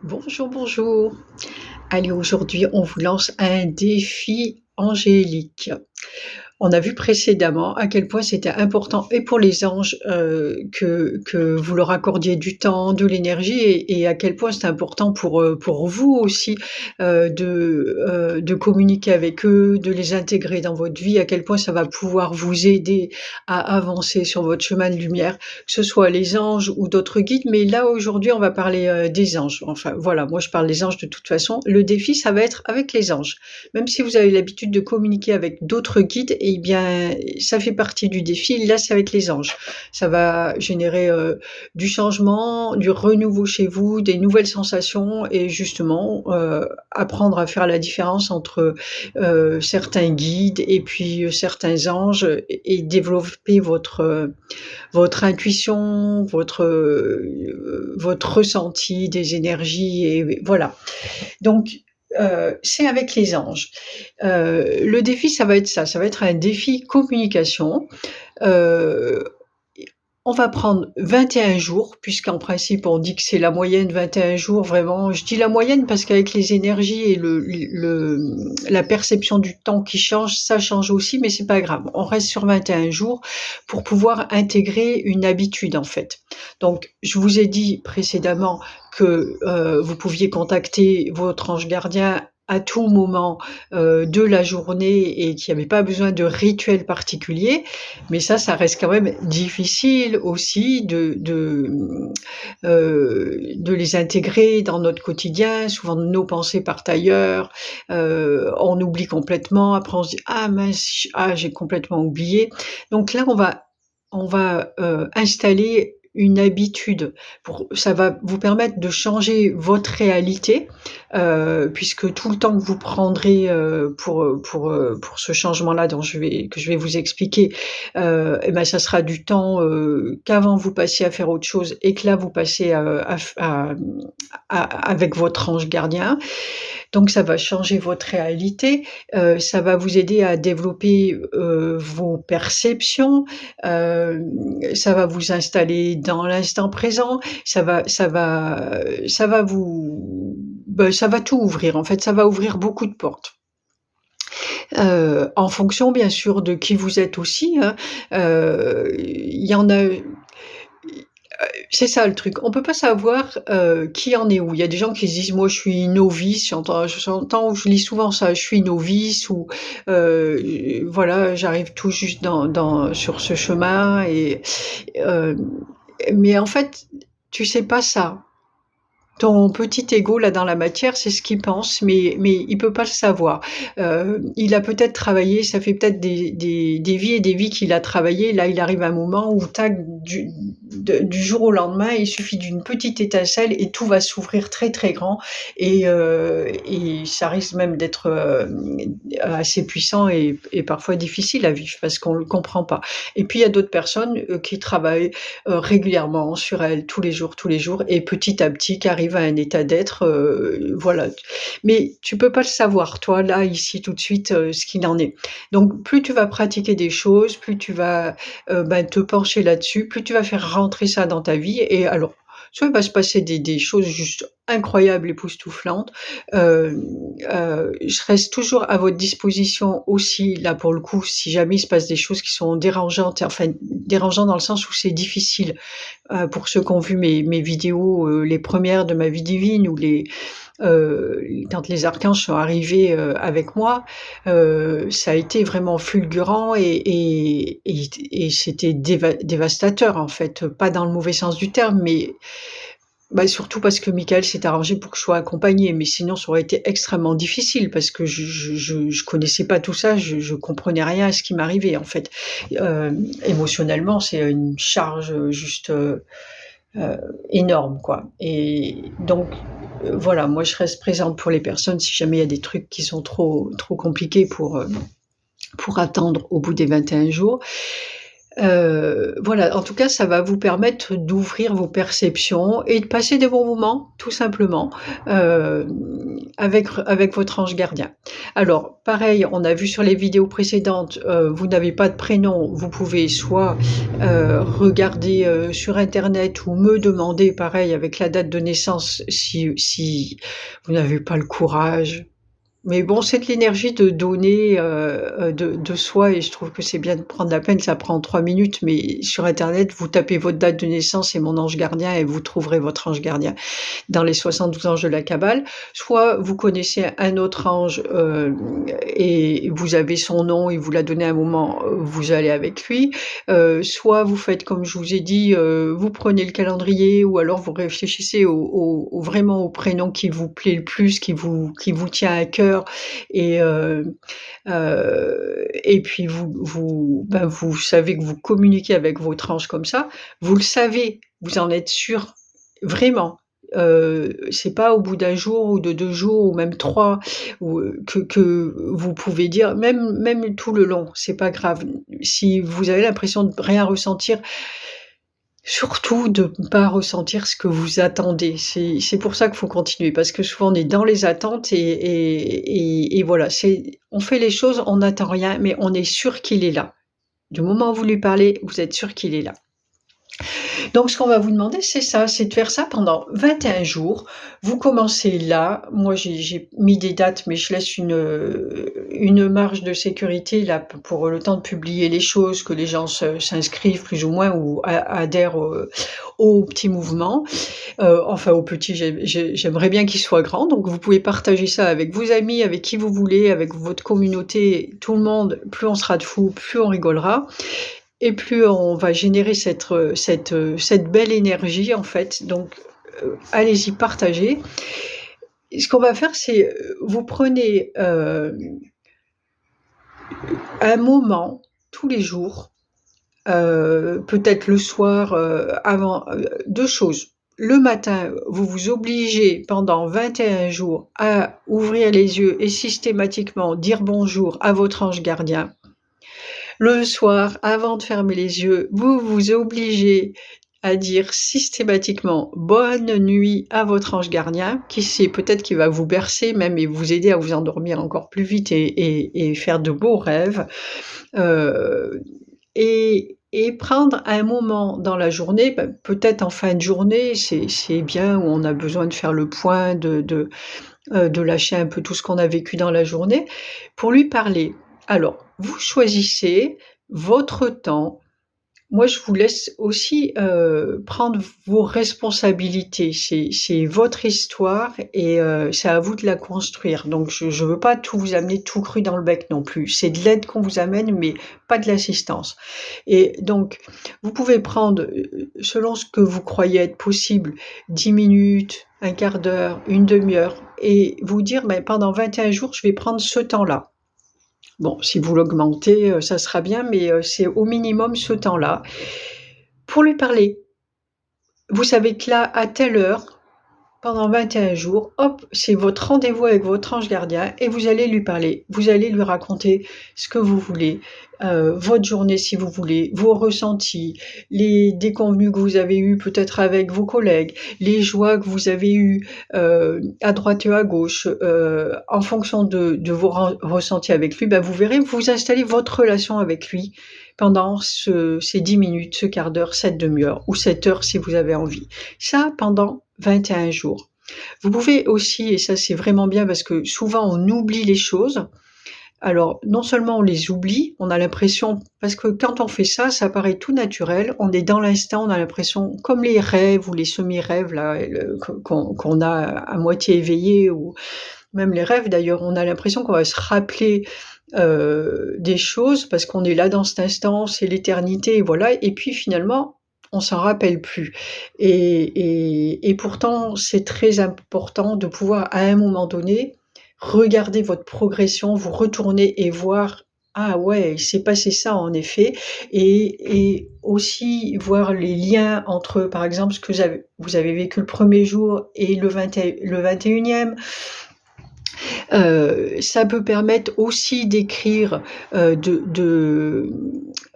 Bonjour, bonjour. Allez, aujourd'hui, on vous lance un défi angélique. On a vu précédemment à quel point c'était important et pour les anges, que vous leur accordiez du temps, de l'énergie et à quel point c'est important pour vous aussi, de communiquer avec eux, de les intégrer dans votre vie, à quel point ça va pouvoir vous aider à avancer sur votre chemin de lumière, que ce soit les anges ou d'autres guides. Mais là, aujourd'hui, on va parler, des anges. Enfin, voilà, moi, je parle des anges de toute façon. Le défi, ça va être avec les anges. Même si vous avez l'habitude de communiquer avec d'autres guides, eh bien, ça fait partie du défi. Là, c'est avec les anges. Ça va générer du changement, du renouveau chez vous, des nouvelles sensations et justement apprendre à faire la différence entre certains guides et puis certains anges et développer votre intuition, votre ressenti des énergies et voilà. Donc, c'est avec les anges. Le défi, ça va être ça, ça va être un défi communication. Heu, on va prendre 21 jours, puisqu'en principe, on dit que c'est la moyenne 21 jours vraiment. Je dis la moyenne parce qu'avec les énergies et la perception du temps qui change, ça change aussi, mais c'est pas grave. On reste sur 21 jours pour pouvoir intégrer une habitude, en fait. Donc je vous ai dit précédemment que, vous pouviez contacter votre ange gardien à tout moment, de la journée et qu'il y avait pas besoin de rituel particulier. Mais ça reste quand même difficile aussi de les intégrer dans notre quotidien. Souvent nos pensées partent ailleurs, on oublie complètement. Après on se dit: «Ah mince, ah j'ai complètement oublié». Donc là on va installer une habitude ça va vous permettre de changer votre réalité, puisque tout le temps que vous prendrez, pour ce changement-là que je vais vous expliquer, et ben, ça sera du temps, qu'avant vous passiez à faire autre chose et que là vous passez, avec votre ange gardien. Donc ça va changer votre réalité, ça va vous aider à développer, vos perceptions, ça va vous installer dans l'instant présent, ça va vous ça va tout ouvrir en fait, ça va ouvrir beaucoup de portes. En fonction bien sûr de qui vous êtes aussi, hein, il y en a c'est ça le truc. On peut pas savoir, qui en est où. Il y a des gens qui se disent: «Moi, je suis novice», j'entends ou je lis souvent ça: «Je suis novice» ou voilà, «J'arrive tout juste sur ce chemin» et hem, mais en fait, tu sais pas ça. Ton petit ego là dans la matière, c'est ce qu'il pense, mais il peut pas le savoir. Il a peut-être travaillé, ça fait peut-être des vies et des vies qu'il a travaillé. Là, il arrive un moment où tac, du jour au lendemain, il suffit d'une petite étincelle et tout va s'ouvrir très, très grand et ça risque même d'être, assez puissant et parfois difficile à vivre parce qu'on le comprend pas. Et puis il y a d'autres personnes, qui travaillent, régulièrement sur elles tous les jours et petit à petit qui arrivent à un état d'être, voilà. Mais tu peux pas le savoir toi, là, ici, tout de suite, ce qu'il en est. Donc plus tu vas pratiquer des choses, plus tu vas, te pencher là-dessus, plus tu vas faire rentrer ça dans ta vie et alors, soit il va se passer des choses juste incroyables, époustouflantes, hem, je reste toujours à votre disposition aussi, là, pour le coup, si jamais il se passe des choses qui sont dérangeantes, enfin, dérangeantes dans le sens où c'est difficile. Pour ceux qui ont vu mes vidéos, les premières de ma vie divine ou quand les archanges sont arrivés, avec moi, ça a été vraiment fulgurant et c'était dévastateur en fait, pas dans le mauvais sens du terme, mais surtout parce que Michael s'est arrangé pour que je sois accompagnée, mais sinon ça aurait été extrêmement difficile parce que je connaissais pas tout ça, je comprenais rien à ce qui m'arrivait en fait. Émotionnellement, c'est une charge, juste, heu, énorme quoi et donc voilà, moi je reste présente pour les personnes si jamais il y a des trucs qui sont trop compliqués pour attendre au bout des 21 jours. Voilà, en tout cas, ça va vous permettre d'ouvrir vos perceptions et de passer des bons moments, tout simplement, avec votre ange gardien. Alors, pareil, on a vu sur les vidéos précédentes, vous n'avez pas de prénom, vous pouvez soit, regarder, sur internet ou me demander, pareil, avec la date de naissance, si vous n'avez pas le courage. Mais bon, c'est de l'énergie de donner, de soi et je trouve que c'est bien de prendre la peine. Ça prend 3 minutes, mais sur internet, vous tapez votre date de naissance et mon ange gardien et vous trouverez votre ange gardien dans les 72 anges de la Kabbale. Soit vous connaissez un autre ange, et vous avez son nom, il vous l'a donné à un moment, vous allez avec lui. Soit vous faites comme je vous ai dit, vous prenez le calendrier ou alors vous réfléchissez vraiment au prénom qui vous plaît le plus, qui vous tient à cœur et puis vous savez que vous communiquez avec votre ange comme ça. Vous le savez, vous en êtes sûr, vraiment. C'est pas au bout d'un jour ou de 2 jours ou même 3 ou que vous pouvez dire même tout le long, c'est pas grave. Si vous avez l'impression de rien ressentir, surtout de ne pas ressentir ce que vous attendez. C'est pour ça qu'il faut continuer parce que souvent on est dans les attentes et voilà, on fait les choses, on n'attend rien, mais on est sûr qu'il est là. Du moment où vous lui parlez, vous êtes sûr qu'il est là. Donc ce qu'on va vous demander, c'est ça, c'est de faire ça pendant 21 jours. Vous commencez là. Moi, j'ai mis des dates, mais je laisse une marge de sécurité là pour le temps de publier les choses, que les gens s'inscrivent plus ou moins ou adhèrent au petit mouvement. Enfin au petit, j'aimerais bien qu'il soit grand. Donc vous pouvez partager ça avec vos amis, avec qui vous voulez, avec votre communauté, tout le monde. Plus on sera de fous, plus on rigolera. Et plus on va générer cette belle énergie en fait, donc allez-y, partagez. Et ce qu'on va faire, c'est, vous prenez, un moment tous les jours, peut-être le soir, avant, 2 choses. Le matin, vous vous obligez pendant 21 jours à ouvrir les yeux et systématiquement dire bonjour à votre ange gardien. Le soir, avant de fermer les yeux, vous vous obligez à dire systématiquement bonne nuit à votre ange gardien, qui sait, peut-être qu'il va vous bercer même et vous aider à vous endormir encore plus vite et faire de beaux rêves. Euh, et prendre un moment dans la journée, peut-être en fin de journée, c'est bien où on a besoin de faire le point, de lâcher un peu tout ce qu'on a vécu dans la journée, pour lui parler. Alors, vous choisissez votre temps. Moi, je vous laisse aussi, prendre vos responsabilités. C'est votre histoire et c'est à vous de la construire. Donc je veux pas tout vous amener tout cru dans le bec non plus. C'est de l'aide qu'on vous amène, mais pas de l'assistance. Et donc, vous pouvez prendre, selon ce que vous croyez être possible, 10 minutes, un quart d'heure, une demi-heure et vous dire: «Beh, pendant 21 jours, je vais prendre ce temps-là». Bon, si vous l'augmentez, ça sera bien, mais c'est au minimum ce temps-là pour lui parler. Vous savez que là, à telle heure, pendant 21 jours, hop, c'est votre rendez-vous avec votre ange gardien et vous allez lui parler. Vous allez lui raconter ce que vous voulez, votre journée si vous voulez, vos ressentis, les déconvenues que vous avez eues peut-être avec vos collègues, les joies que vous avez eues, à droite et à gauche, en fonction de vos ressentis avec lui, vous verrez, vous installez votre relation avec lui pendant ces 10 minutes, ce quart d'heure, cette demi-heure ou cette heure si vous avez envie. Ça pendant 21 jours. Vous pouvez aussi, et ça c'est vraiment bien parce que souvent on oublie les choses. Alors non seulement on les oublie, on a l'impression, parce que quand on fait ça, ça paraît tout naturel, on est dans l'instant, on a l'impression, comme les rêves ou les semi-rêves là, qu'on a à moitié éveillés, ou même les rêves d'ailleurs, on a l'impression qu'on va se rappeler des choses parce qu'on est là dans cet instant, c'est l'éternité, et voilà. Et puis finalement, on s'en rappelle plus. Et pourtant, c'est très important de pouvoir, à un moment donné, regarder votre progression, vous retourner et voir: «Ah ouais, il s'est passé ça en effet», et aussi voir les liens entre, par exemple, ce que vous avez vécu le premier jour et le 21e. Ça peut permettre aussi d'écrire,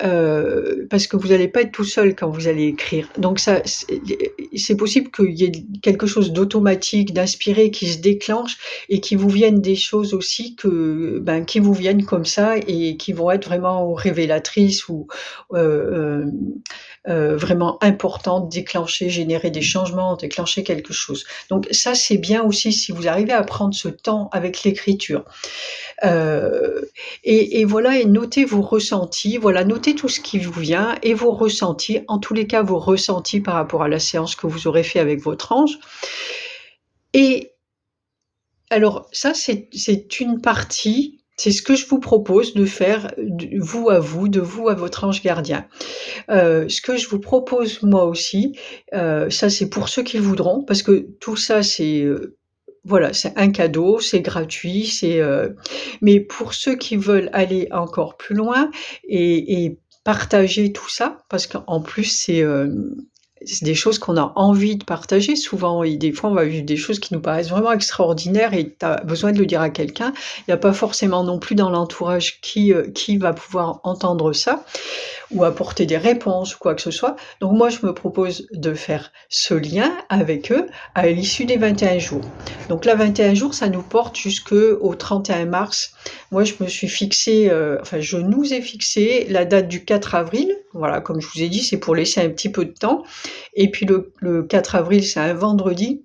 parce que vous allez pas être tout seul quand vous allez écrire. Donc ça, c'est possible qu'il y ait quelque chose d'automatique, d'inspiré qui se déclenche et qui vous viennent des choses aussi qui vous viennent comme ça et qui vont être vraiment révélatrices ou, heu vraiment importantes, déclencher, générer des changements, déclencher quelque chose. Donc ça, c'est bien aussi si vous arrivez à prendre ce temps avec l'écriture. Et voilà, et notez vos ressentis, voilà, notez tout ce qui vous vient et vos ressentis, en tous les cas vos ressentis par rapport à la séance que vous aurez fait avec votre ange. Et alors ça, c'est une partie, c'est ce que je vous propose de faire de vous à votre ange gardien. Ce que je vous propose moi aussi, ça c'est pour ceux qui le voudront, parce que tout ça voilà, c'est un cadeau, c'est gratuit, mais pour ceux qui veulent aller encore plus loin et partager tout ça, parce qu'en plus c'est des choses qu'on a envie de partager souvent et des fois on va vivre des choses qui nous paraissent vraiment extraordinaires et tu as besoin de le dire à quelqu'un. Il y a pas forcément non plus dans l'entourage qui va pouvoir entendre ça ou apporter des réponses ou quoi que ce soit. Donc moi, je me propose de faire ce lien avec eux à l'issue des 21 jours. Donc là, 21 jours, ça nous porte jusqu'au 31 mars. Moi, je me suis fixé, je nous ai fixé la date du 4 avril. Voilà, comme je vous ai dit, c'est pour laisser un petit peu de temps. Et puis le 4 avril, c'est un vendredi.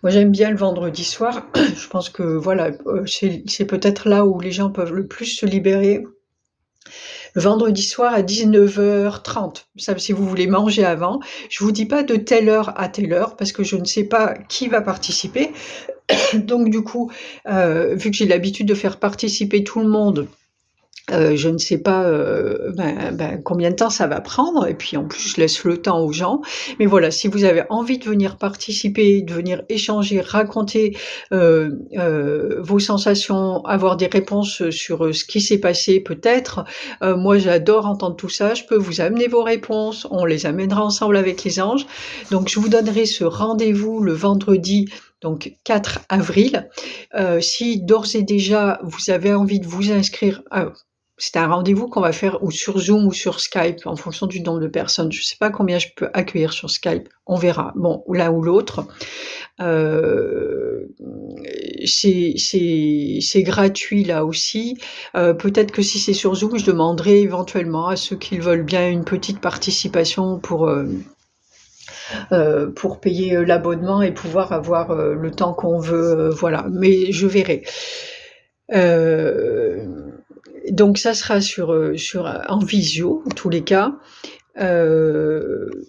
Moi, j'aime bien le vendredi soir. Je pense que voilà, c'est peut-être là où les gens peuvent le plus se libérer. Le vendredi soir à 19h30. Ça, si vous voulez manger avant. Je vous dis pas de telle heure à telle heure parce que je ne sais pas qui va participer. Donc du coup, vu que j'ai l'habitude de faire participer tout le monde, je ne sais pas, combien de temps ça va prendre et puis en plus je laisse le temps aux gens. Mais voilà, si vous avez envie de venir participer, de venir échanger, raconter, vos sensations, avoir des réponses, sur, ce qui s'est passé peut-être, moi j'adore entendre tout ça. Je peux vous amener vos réponses, on les amènera ensemble avec les anges. Donc je vous donnerai ce rendez-vous le vendredi, donc 4 avril. Si d'ores et déjà vous avez envie de vous inscrire, c'est un rendez-vous qu'on va faire ou sur Zoom ou sur Skype en fonction du nombre de personnes. Je ne sais pas combien je peux accueillir sur Skype, on verra. Bon, l'un ou l'autre. C'est gratuit là aussi. Peut-être que si c'est sur Zoom, je demanderai éventuellement à ceux qui veulent bien une petite participation pour payer l'abonnement et pouvoir avoir le temps qu'on veut, voilà. Mais je verrai. Donc ça sera en visio, en tous les cas.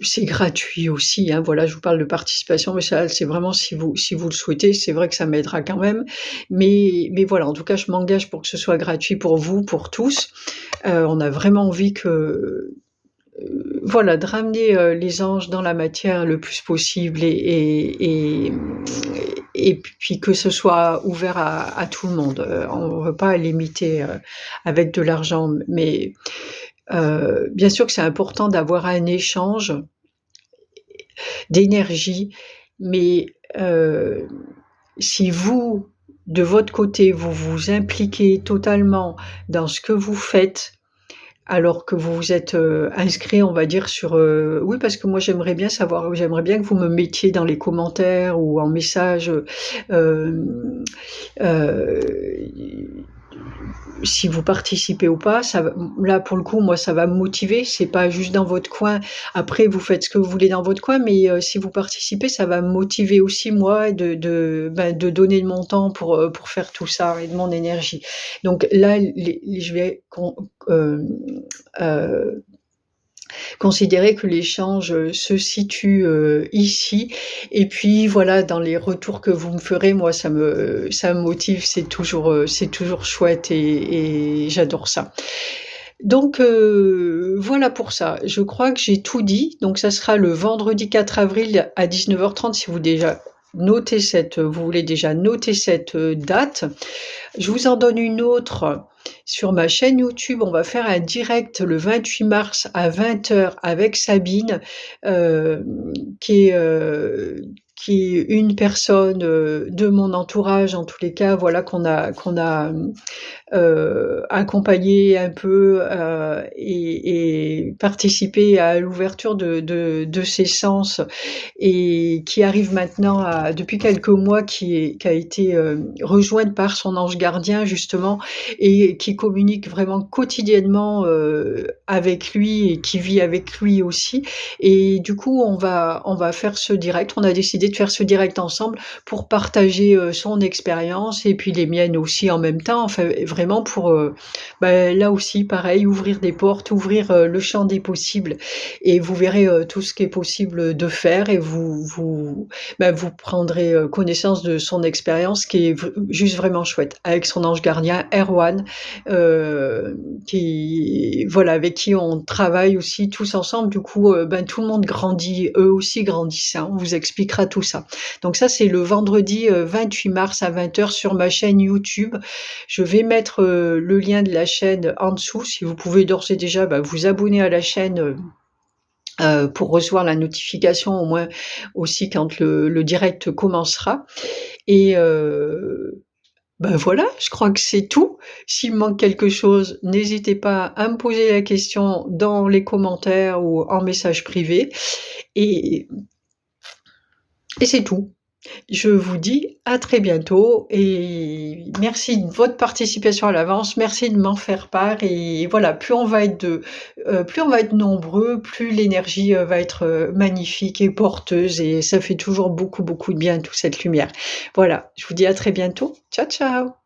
C'est gratuit aussi, hein, voilà, je vous parle de participation, mais ça, c'est vraiment si vous le souhaitez, c'est vrai que ça m'aidera quand même. Mais voilà, en tout cas, je m'engage pour que ce soit gratuit pour vous, pour tous. On a vraiment envie voilà, de ramener les anges dans la matière le plus possible et puis que ce soit ouvert à tout le monde. On ne veut pas limiter avec de l'argent, mais bien sûr que c'est important d'avoir un échange d'énergie, mais si vous, de votre côté, vous vous impliquez totalement dans ce que vous faites, alors que vous vous êtes, inscrits, on va dire oui, parce que moi j'aimerais bien que vous me mettiez dans les commentaires ou en message, hem, heu, si vous participez ou pas. Là, pour le coup, moi, ça va me motiver. C'est pas juste dans votre coin. Après, vous faites ce que vous voulez dans votre coin, mais si vous participez, ça va me motiver aussi moi de donner de mon temps pour faire tout ça et de mon énergie. Donc là, je vais considérer que l'échange, se situe, ici et puis voilà, dans les retours que vous me ferez, moi ça me motive, c'est toujours chouette et j'adore ça. Donc voilà pour ça. Je crois que j'ai tout dit, donc ça sera le vendredi 4 avril à 19h30 si vous voulez déjà noter cette, date. Je vous en donne une autre sur ma chaîne YouTube. On va faire un direct le 28 mars à 20h avec Sabine, qui est, qui est une personne, de mon entourage en tous les cas, voilà, qu'on a, accompagné un peu, et participé à l'ouverture de ses sens et qui arrive maintenant à depuis quelques mois, qui a été, rejointe par son ange gardien justement et qui communique vraiment quotidiennement, avec lui et qui vit avec lui aussi et du coup, on va faire ce direct. On a décidé de faire ce direct ensemble pour partager, son expérience et puis les miennes aussi en même temps. Enfin, vraiment pour, là aussi pareil, ouvrir des portes, ouvrir, le champ des possibles et vous verrez, tout ce qui est possible, de faire et vous prendrez, connaissance de son expérience qui est juste vraiment chouette. Avec son ange gardien Erwan, qui voilà, avec qui on travaille aussi tous ensemble. Du coup, tout le monde grandit, eux aussi grandissent, hein. On vous expliquera tout ça. Donc ça, c'est le vendredi, 28 mars à 20h sur ma chaîne YouTube. Je vais mettre, le lien de la chaîne en dessous. Si vous pouvez d'ores et déjà, vous abonner à la chaîne, pour recevoir la notification au moins aussi quand le direct commencera et voilà, je crois que c'est tout. S'il me manque quelque chose, n'hésitez pas à me poser la question dans les commentaires ou en message privé et c'est tout. Je vous dis à très bientôt et merci de votre participation à l'avance. Merci de m'en faire part et voilà, plus on va être nombreux, plus l'énergie, va être, magnifique et porteuse et ça fait toujours beaucoup, beaucoup de bien toute cette lumière. Voilà, je vous dis à très bientôt. Ciao, ciao.